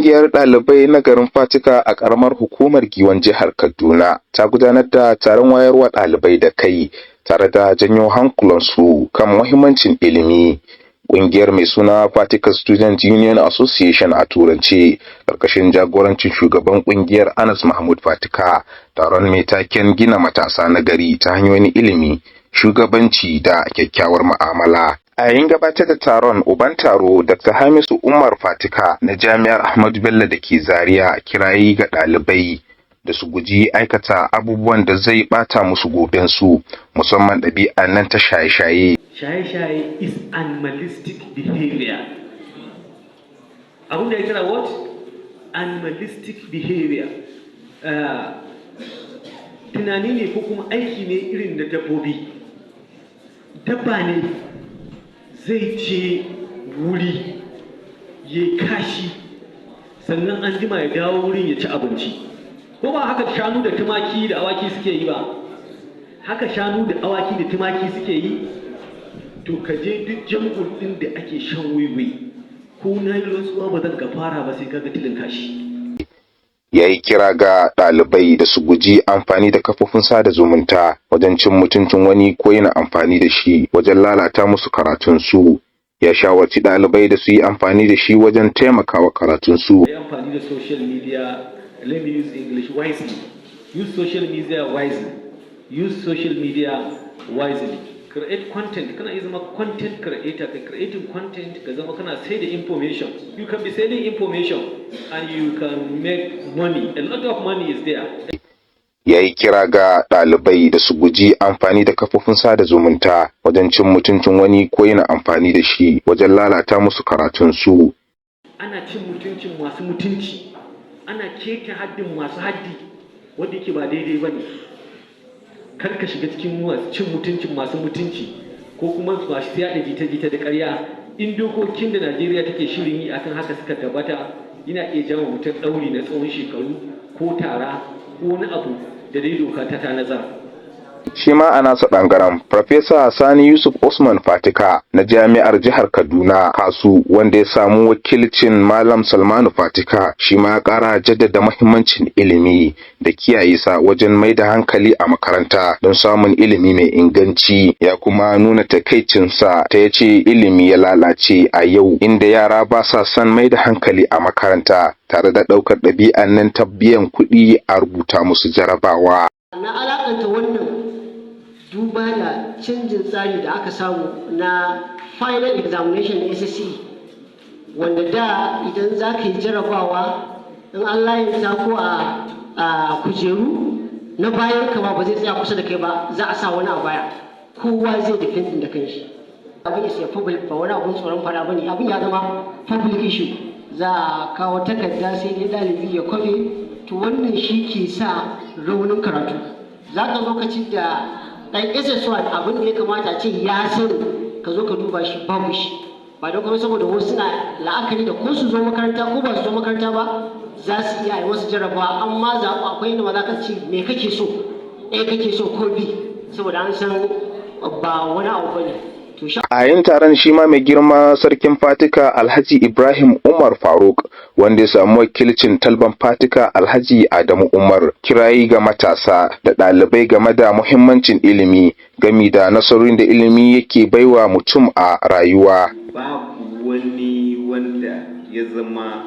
Ƙungiyar ɗalibai na garin Fatika a karamar hukumar Giwan jihar Kaduna ta gudanar da taron wayarwa ɗalibai da kai tare da janyo hankulansu kan muhimmancin ilimi. Ƙungiyar mai suna Fatika Student Union Association a Turance, ƙarƙashin jagorancin shugaban ƙungiyar Anas Mahmud Fatika, taron mai taken gina matasa na gari ta hanyoyin ilimi, shugabanci da kyakkyawar mu'amala. A yayin gabatar da taron, uban taro Dr. Hamisu Umar Fatika na Jami'ar Ahmadu Bello da ke Zaria kirayi ga ɗalibai da su guji aikata abubuwan da zai ɓata musu gobensu, musamman ɗabi'an nan ta shaye-shaye. Shaye-shaye is animalistic behavior. Abin da ya kira what? Animalistic behavior. Tunani ne ko kuma aiki ne irin da dabbobi. Dabba ne zai ce wuri ya kashi sannan an jima ya dawo wurin ya ci abinci. Ko ba haka shanu da tumaki da awaki suke yi ba? Haka shanu da awaki da tumaki suke yi? To ka je duk jam'ul ɗin da ake shan wiwi, ko na yi rantsuwa ba zan ka fara ba sai ka ga tilin kashi. Ya yi kira ga ɗalibai da su guji amfani da kafofin sada zumunta wajen cin mutuncin wani ko yin amfani da shi wajen lalata musu karatunsu. Ya shawarci ɗalibai da su yi amfani da shi wajen taimakawa karatunsu. Ya amfani da social media, let me use English wisely. Use social media wisely. Use social media wisely. Create content. Kana iya zama content creator. Ka creating content ka zama kana say the information. You can be selling information and you can make money. A lot of money is there. Ya yi kira ga ɗalibai da su guji amfani da kafofin sada zumunta wajen cin mutuncin wani ko yin amfani da shi wajen lalata musu karatunsu. Ana cin mutuncin masu mutunci, ana keke haddin masu haddi, wanda yake ba daidai ba ne. Kar ka shiga cikin cin mutuncin masu mutunci ko kuma masu yaɗa jita-jita da ƙarya. In dokokin da Najeriya take shirin yi akan haka suka tabbata, yana iya jawo mutum ɗauri na tsawon shekaru ko tara ko wani abu da dai doka ta tanazar. Shi ma a nasa ɓangaren, Farfesa Sani Yusuf Usman Fatika na Jami'ar Jihar Kaduna Kasu, wanda ya samu wakilcin Malam Salmanu Fatika, shi ma ya ƙara jaddada muhimmancin ilimi da kiyaye sa wajen mai da hankali a makaranta don samun ilimi mai inganci. Ya kuma nuna takaicinsa ta yace ilimi ya lalace a yau, inda yara ba sa son mai da hankali a makaranta tare da ɗaukar ɗabi'an nan ta biyan kuɗi a rubuta musu jarabawa. Na alakanta wannan duba da canjin tsari da aka samu na final examination na SSC, wanda da idan za ka yi jarabawa in Allah ya sa ko a kujeru na bayan kama ba zai tsaya kusa da kai ba, za a sa wani a baya, kowa zai defendin da kanshi. Abin isa public ba wani abun tsoron fara bane, abin ya zama public issue. Za a kawo takarda sai dai ɗalibi ya kwafe, to wannan shi ke sa raunin karatu. Za ka lokacin da ɗan SS1 abin da ya kamata ce ya sani ka zo ka duba shi babu shi, ba don kuma saboda wasu suna la'akari da ko su zo makaranta ko ba su zo makaranta ba za su iya yi wasu jarabawa, amma zaɓu akwai inda ma za ka ce me kake so, A kake so ko B, saboda an san ba wani abu ba ne. A yin taron shi ma mai girma sarkin Fatika Alhaji Ibrahim Umar Faruk, wanda ya samu wakilcin talban Fatika Alhaji Adamu Umar, kirayi ga matasa da ɗalibai game da muhimmancin ilimi gami da nasarorin da ilimi yake baiwa mutum a rayuwa. Babu wani wanda ya zama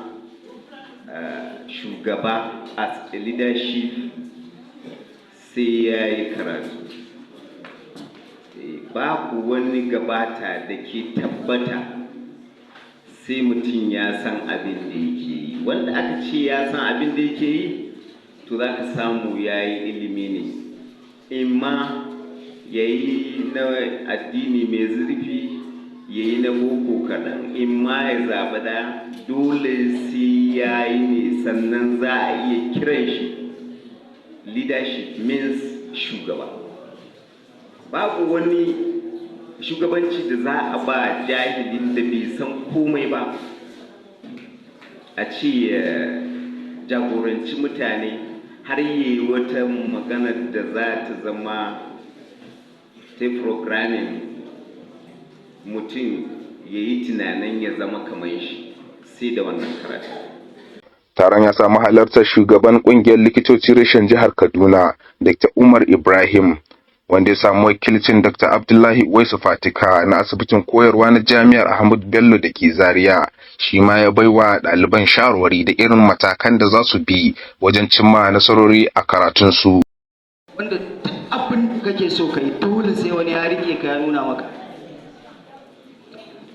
shugaba as a leadership sai ya yi karatu. Babu wani gabata da ke tabbata sai mutum ya san abin da yake yi. Wanda aka ce ya san abin da yake yi, to za ka samu ya yi ilimi ne. Imma ya yi na addini mai zurfi, ya yi na boko kaɗan, imma ya zaɓa ɗaya, dole sai ya yi ne sannan za a iya kiran shi. Leadership means shugaba. Babu wani shugabanci da za a ba jahilin da bai san komai ba a ce ya jagoranci mutane har yi wata magana da za ta zama ta programming mutum ya yi tunanin ya zama kamar shi sai da wannan karatu. Taron ya samu halartar shugaban ƙungiyar likitoci reshen jihar Kaduna, Dr. Umar Ibrahim, wanda ya samu wakilcin Dr. Abdullahi Uwaisu Fatika na asibitin koyarwa na Jami'ar Ahmadu Bello da ke Zaria. Shi ma ya baiwa ɗaliban shawarwari da irin matakan da za su bi wajen cimma nasarori a karatunsu. Wanda duk abin da kake so kai dole sai wani ya rike ka ya nuna maka.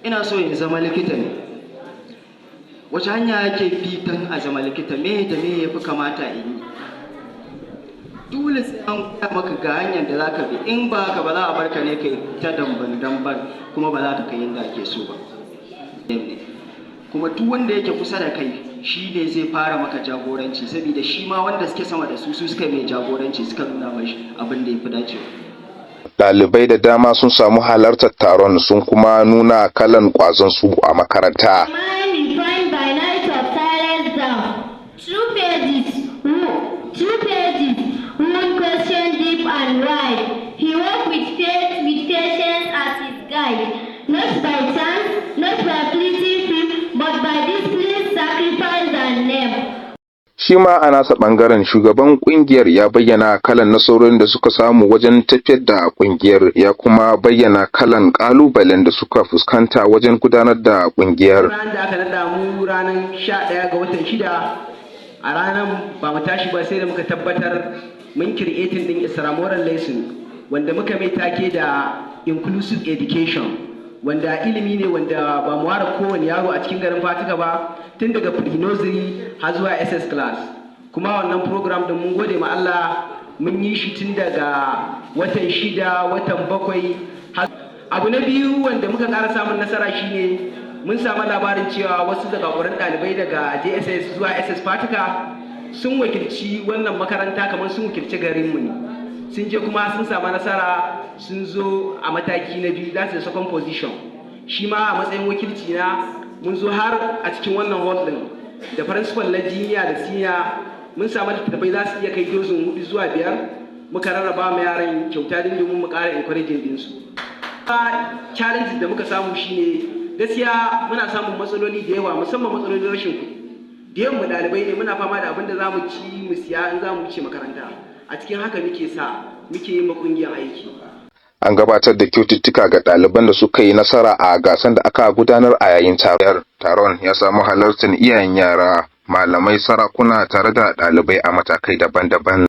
Ina so in zama likita ne. Wace hanya yake bi don a zama likita? Me da me yafi kamata in yi? Dole sai an gaya maka ga hanyar da zaka bi. In ba haka ba za a barka ne kai ta damban kuma ba za ka kai inda ake so ba. Kuma duk wanda yake kusa da kai shi ne zai fara maka jagoranci, saboda shi ma wanda suke sama da su suka mai jagoranci suka nuna mashi abin da ya fi dacewa. Ɗalibai da dama sun samu halartar taron sun kuma nuna kalan ƙwazon su a makaranta. Not by chance, not by pleasing, but by discipline, sacrifice, and name. Shi ma a nasa ɓangaren shugaban ƙungiyar ya bayyana kalan nasarorin da suka samu wajen tafiyar da ƙungiyar, ya kuma bayyana kalan ƙalubalen da suka fuskanta wajen gudanar da ƙungiyar. Ranar da aka naɗa mu ranar 11 ga watan 6, a ranar ba mu tashi ba sai da muka tabbatar mun creating din extramural lesson wanda muka mai take da inclusive education. Wanda ilimi ne wanda ba mu ware kowane yaro a cikin garin Fatika ba, tun daga pre-nursery har zuwa SS class. Kuma wannan program din mun gode ma Allah mun yi shi tun daga watan 6, watan 7. Abu na biyu wanda muka ƙara samun nasara shine mun samu labarin cewa wasu daga wurin ɗalibai daga JSS zuwa SS Fatika sun wakilci wannan makaranta kamar sun wakilci garinmu ne. Sun je kuma sun samu nasara, sun zo a mataki na biyu, za su second position. Shi ma a matsayin wakilci na mun zo har a cikin wannan hall din da principal na jiniya da senior mun samu littattafai za su iya kai dozin 4 zuwa 5, muka rarraba ma yaran kyauta din domin mu ƙara encouraging din su. Challenge da muka samu shine gaskiya muna samun matsaloli da yawa, musamman matsalolin rashin kuɗi. Da yawan mu ɗalibai ne, muna fama da abin da za mu ci mu siya in za mu wuce makaranta. A cikin haka muke yin ƙungiyar aiki. An gabatar da kyaututtuka ga ɗaliban da suka yi nasara a gasar da aka gudanar a yayin taron. Taron ya samu halartar iyayen yara, malamai, sarakuna tare da ɗalibai a matakai daban-daban.